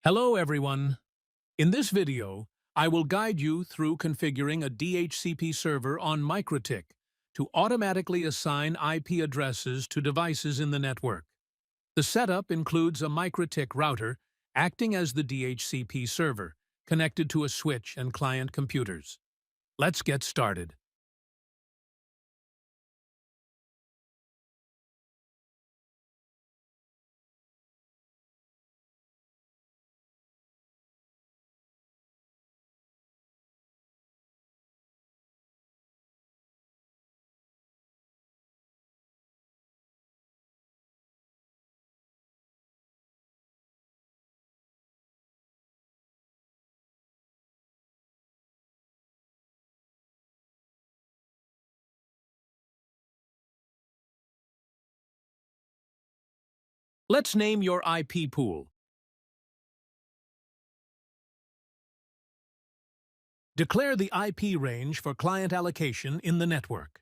Hello everyone. In this video, I will guide you through configuring a DHCP server on Mikrotik to automatically assign IP addresses to devices in the network. The setup includes a Mikrotik router acting as the DHCP server, connected to a switch and client computers. Let's get started. Let's name your IP pool. Declare the IP range for client allocation in the network.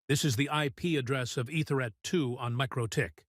This is the IP address of Ethernet 2 on Mikrotik.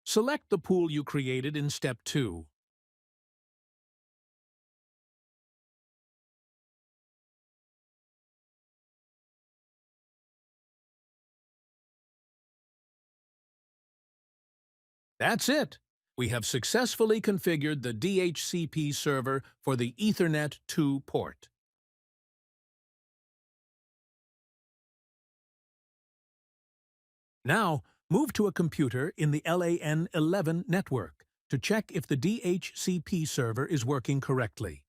Select the pool you created in Step 2. That's it! We have successfully configured the DHCP server for the Ethernet 2 port. Now, move to a computer in the LAN 11 network to check if the DHCP server is working correctly.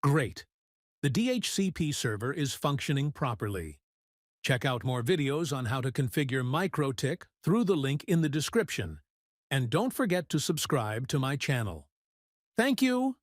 Great! The DHCP server is functioning properly. Check out more videos on how to configure Mikrotik through the link in the description. And don't forget to subscribe to my channel. Thank you!